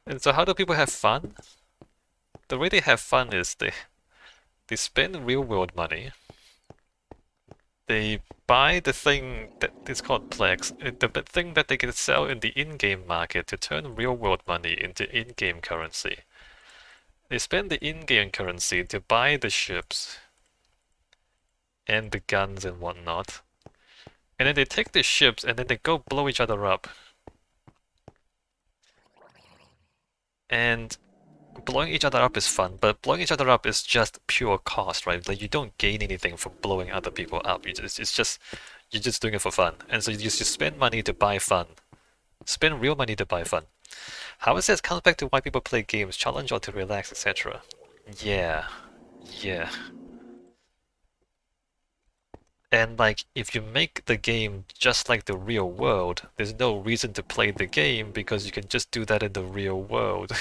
And so how do people have fun? The way they have fun is they spend real world money. They buy the thing that is called Plex, the thing that they can sell in the in-game market to turn real world money into in-game currency. They spend the in-game currency to buy the ships and the guns and whatnot. And then they take the ships and then they go blow each other up. And blowing each other up is fun, but blowing each other up is just pure cost, right? Like you don't gain anything from blowing other people up. It's just you're just doing it for fun. And so you just spend money to buy fun. Spend real money to buy fun. How is this comes back to why people play games, challenge or to relax, etc. Yeah. Yeah. And like if you make the game just like the real world, there's no reason to play the game because you can just do that in the real world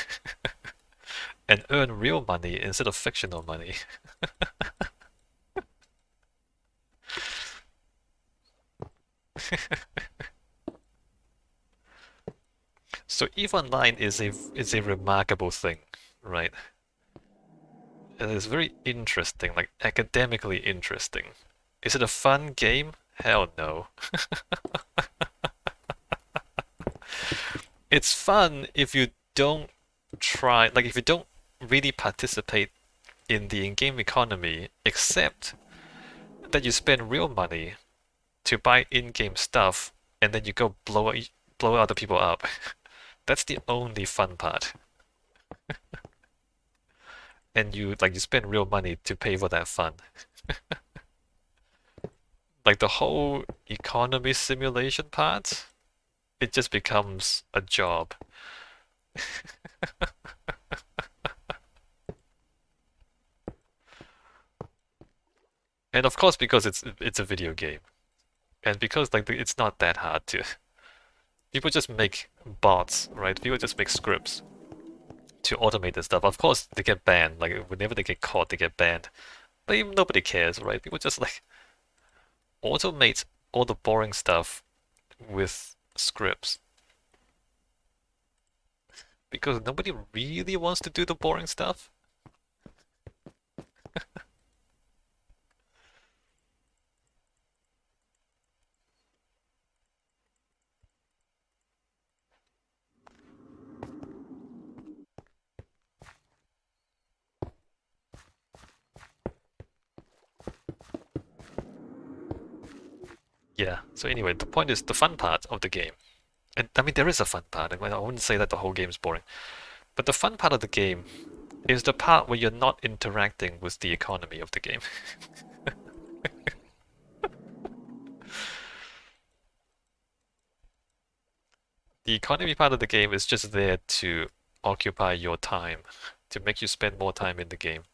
and earn real money instead of fictional money. So EVE Online is a remarkable thing, right? It is very interesting, like academically interesting. Is it a fun game? Hell no. It's fun if you don't try, like if you don't really participate in the in-game economy, except that you spend real money to buy in-game stuff and then you go blow other people up. That's the only fun part. And you spend real money to pay for that fun. Like the whole economy simulation part, it just becomes a job. And of course because it's a video game. And because it's not that hard to people just make bots, right? People just make scripts to automate this stuff. Of course they get banned. Like whenever they get caught, they get banned. But even nobody cares, right? People just like automate all the boring stuff with scripts because nobody really wants to do the boring stuff. Yeah, so anyway, the point is the fun part of the game. And I mean, there is a fun part. I wouldn't say that the whole game is boring. But the fun part of the game is the part where you're not interacting with the economy of the game. The economy part of the game is just there to occupy your time, to make you spend more time in the game.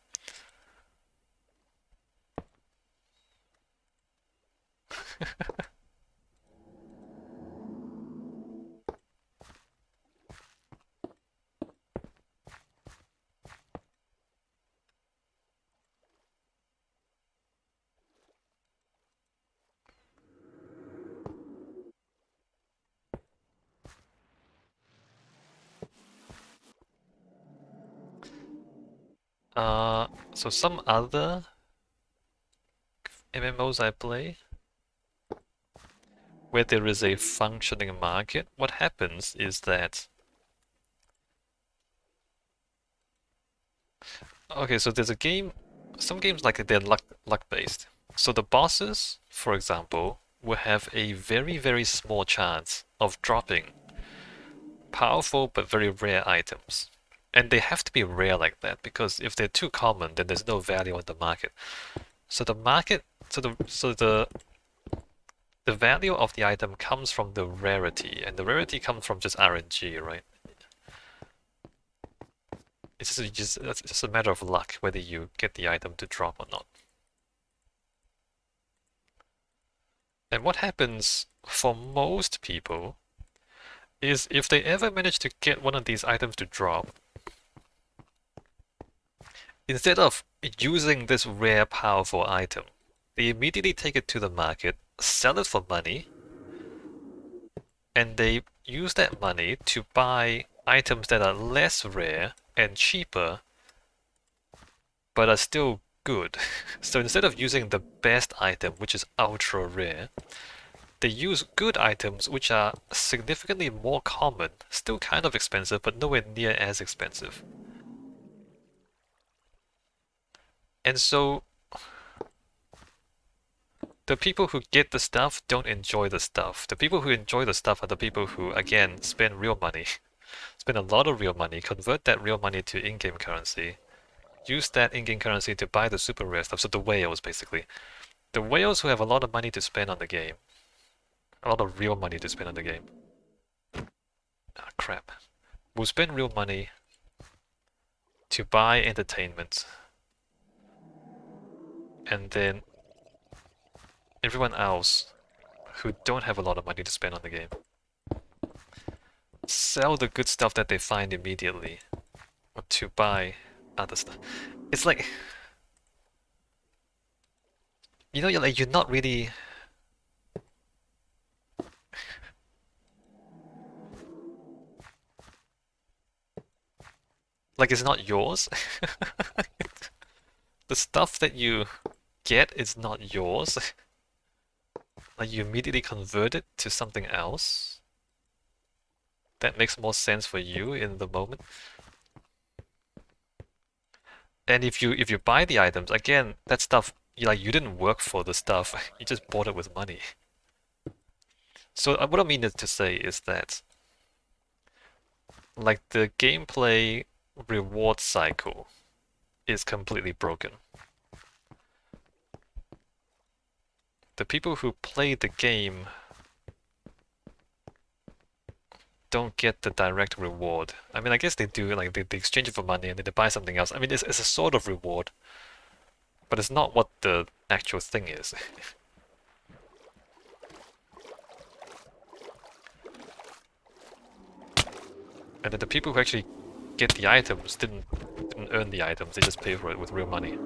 So some other MMOs I play, where there is a functioning market, what happens is that okay, so there's a game, some games like they're luck based. So the bosses, for example, will have a very small chance of dropping powerful but very rare items. And they have to be rare like that because if they're too common, then there's no value on the market. So the market, the value of the item comes from the rarity, and the rarity comes from just RNG, right? It's just a matter of luck whether you get the item to drop or not. And what happens for most people is if they ever manage to get one of these items to drop, instead of using this rare powerful item, they immediately take it to the market, sell it for money, and they use that money to buy items that are less rare and cheaper, but are still good. So instead of using the best item, which is ultra rare, they use good items which are significantly more common, still kind of expensive, but nowhere near as expensive. And so the people who get the stuff don't enjoy the stuff. The people who enjoy the stuff are the people who, again, spend real money. Spend a lot of real money, convert that real money to in-game currency, use that in-game currency to buy the super rare stuff. So the whales, basically. The whales who have a lot of money to spend on the game. A lot of real money to spend on the game. Ah, crap. Will spend real money to buy entertainment. And then everyone else who don't have a lot of money to spend on the game sell the good stuff that they find immediately to buy other stuff. It's like, you know, you're not really like it's not yours. The stuff that you get is not yours. Like you immediately convert it to something else. That makes more sense for you in the moment. And if you buy the items, again, that stuff you didn't work for the stuff, you just bought it with money. So what I mean to say is that like the gameplay reward cycle is completely broken. The people who play the game don't get the direct reward. I mean, I guess they do, like they exchange it for money and then they buy something else. I mean, it's a sort of reward, but it's not what the actual thing is. And then the people who actually get the items didn't earn the items, they just pay for it with real money.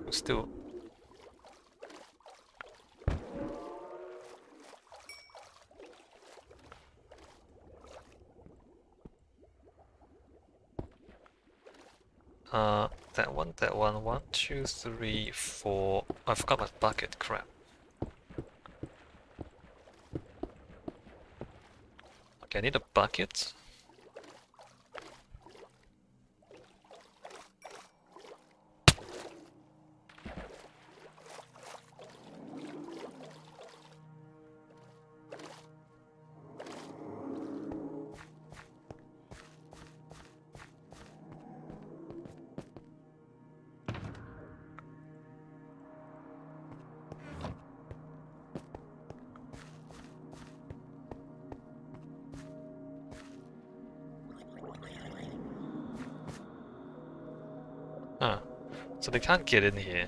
Still. That one. 1, 2, 3, 4. I forgot my bucket, crap. Okay, I need a bucket. Huh. So they can't get in here.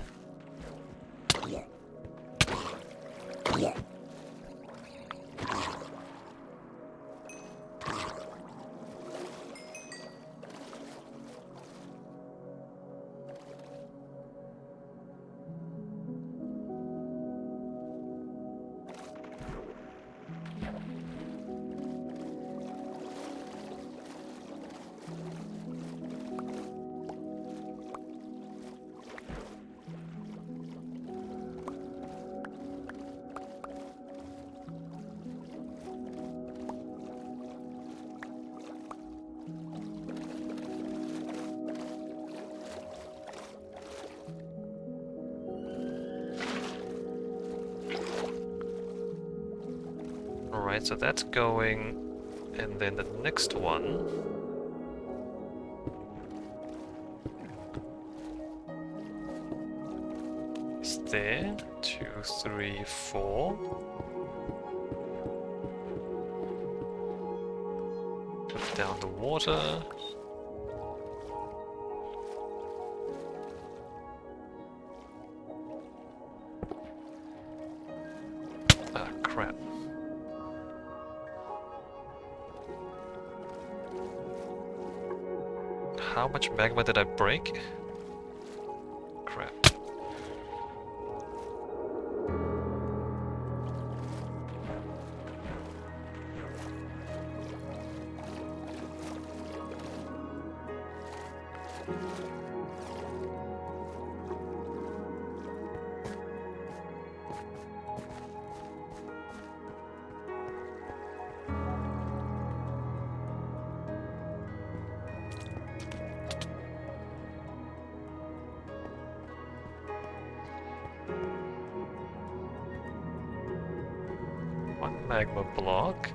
Alright, so that's going, and then the next one is there. 2, 3, 4. Put down the water. Ah, crap. How much magma did I break? magma block.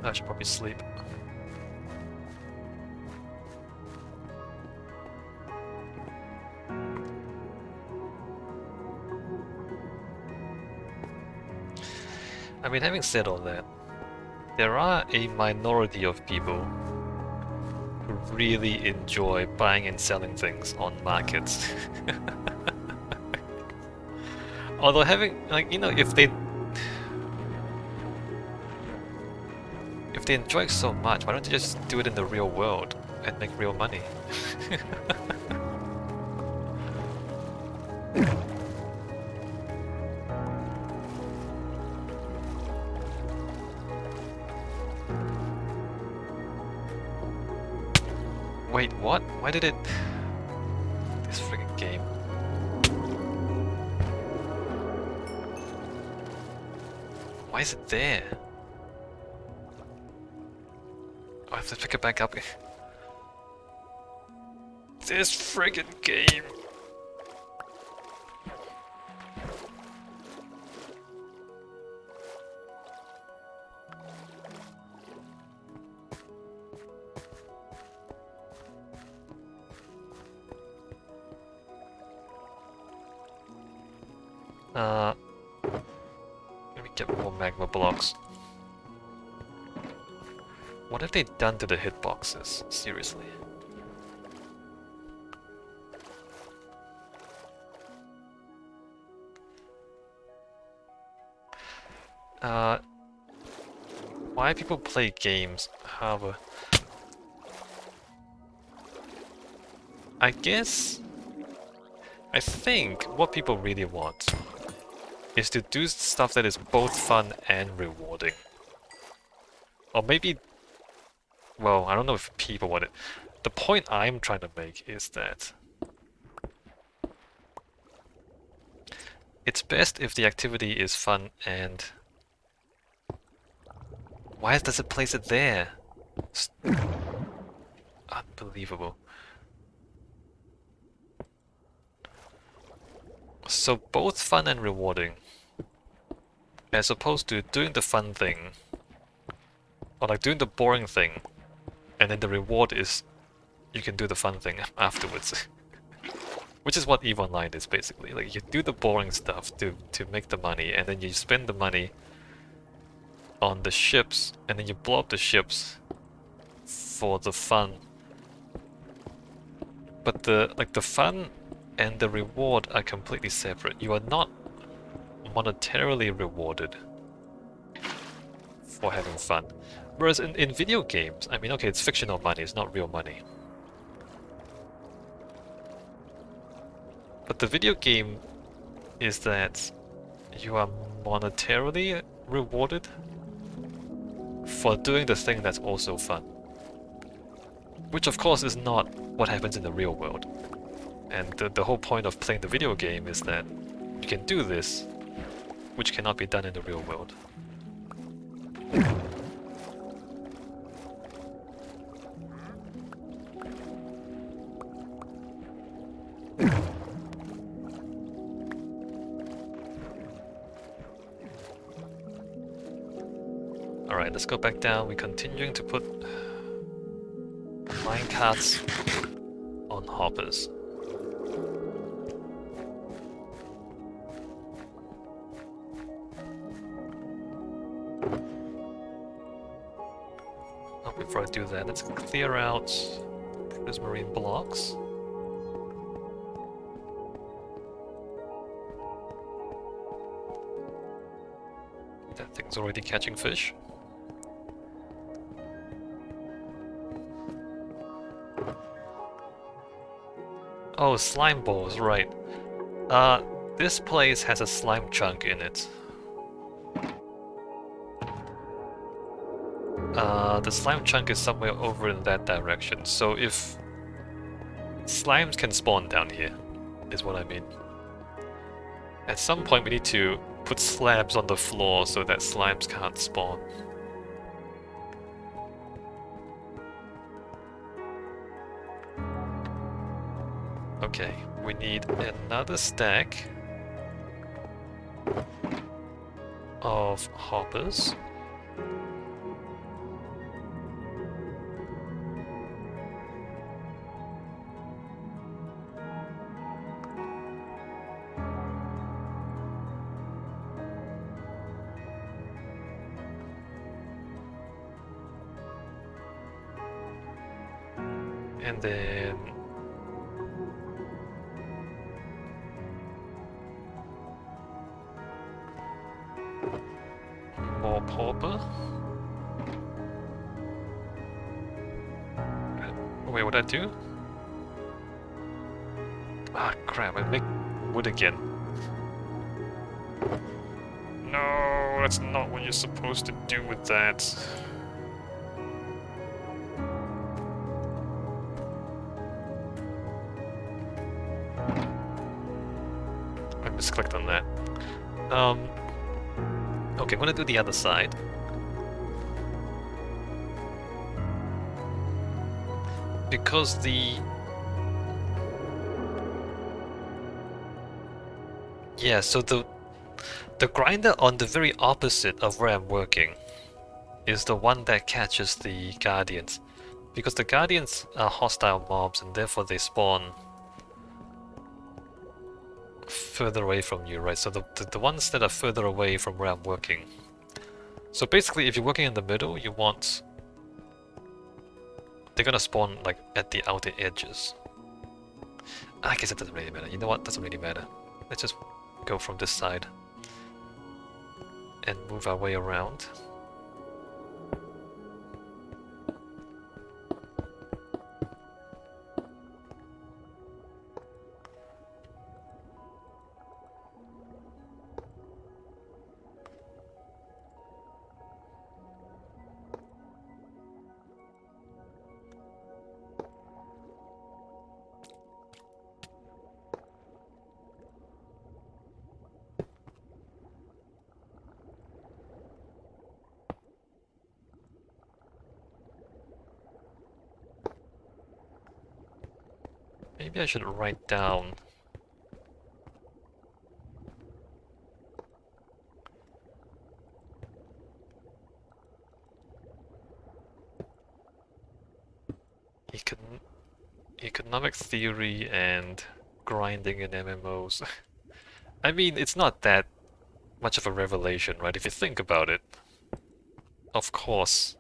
I should probably sleep. I mean, having said all that, there are a minority of people who really enjoy buying and selling things on markets. Although having, like, you know, if they enjoy it so much, why don't they just do it in the real world and make real money? Wait, what? Why did it... This friggin' game. Why is it there? Oh, I have to pick it back up. This friggin' game! Let me get more magma blocks. What have they done to the hitboxes? Seriously. Why people play games, however... I think what people really want is to do stuff that is both fun and rewarding. Or maybe... Well, I don't know if people want it. The point I'm trying to make is that it's best if the activity is fun and... Why does it place it there? Unbelievable. So both fun and rewarding, as opposed to doing the fun thing, or like doing the boring thing, and then the reward is you can do the fun thing afterwards. Which is what EVE Online is basically. Like, you do the boring stuff to make the money, and then you spend the money on the ships, and then you blow up the ships for the fun. But the fun and the reward are completely separate. You are not monetarily rewarded for having fun. Whereas in video games, I mean, okay, it's fictional money, it's not real money. But the video game is that you are monetarily rewarded for doing the thing that's also fun. Which of course is not what happens in the real world. And the whole point of playing the video game is that you can do this, which cannot be done in the real world. Alright, let's go back down. We're continuing to put minecarts on hoppers. Oh, before I do that, let's clear out prismarine blocks. That thing's already catching fish. Oh, slime balls, right. This place has a slime chunk in it. The slime chunk is somewhere over in that direction, so if... Slimes can spawn down here, is what I mean. At some point we need to put slabs on the floor so that slimes can't spawn. Okay, we need another stack of hoppers. And then more pauper. Wait, what'd I do? Ah, crap, I make wood again. No, that's not what you're supposed to do with that. I misclicked on that. Okay, I'm gonna do the other side. Because yeah, so the grinder on the very opposite of where I'm working is the one that catches the guardians. Because the guardians are hostile mobs and therefore they spawn further away from you, right? So the ones that are further away from where I'm working. So basically, if you're working in the middle, you want... They're gonna spawn, like, at the outer edges. I guess it doesn't really matter. You know what? Doesn't really matter. Let's just go from this side and move our way around. Maybe I should write down... Economic theory and grinding in MMOs. I mean, it's not that much of a revelation, right? If you think about it. Of course,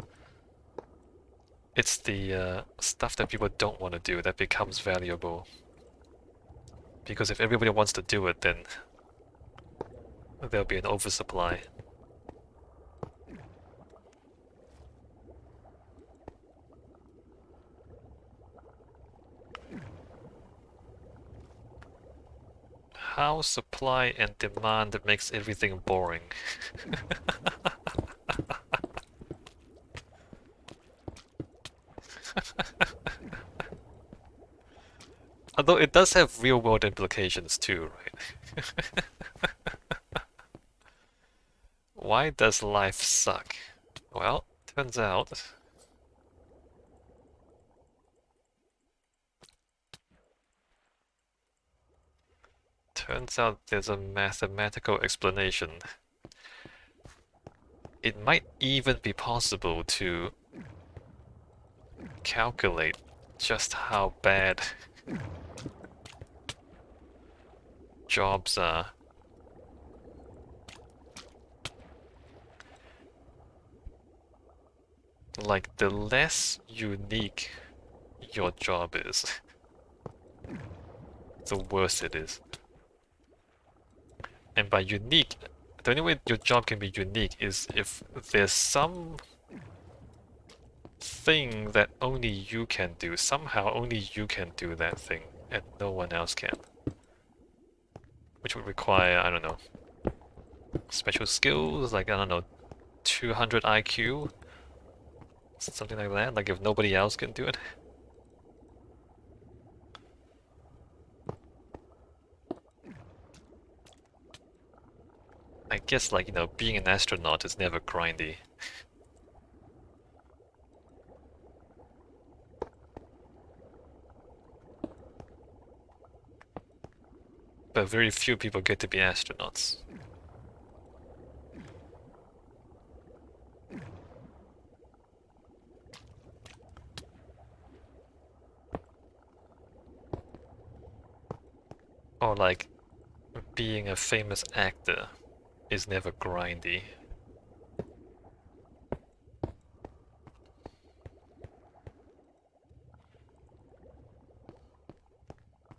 it's the stuff that people don't want to do that becomes valuable. Because if everybody wants to do it, then there'll be an oversupply. How supply and demand makes everything boring. Although it does have real-world implications too, right? Why does life suck? Well, turns out... there's a mathematical explanation. It might even be possible to calculate just how bad jobs are. Like, the less unique your job is, the worse it is. And by unique, the only way your job can be unique is if there's some thing that only you can do. Somehow only you can do that thing, and no one else can. Which would require, I don't know, special skills, like, I don't know, 200 IQ? Something like that, like if nobody else can do it. I guess, like, you know, being an astronaut is never grindy. but very few people get to be astronauts. Or like being a famous actor is never grindy.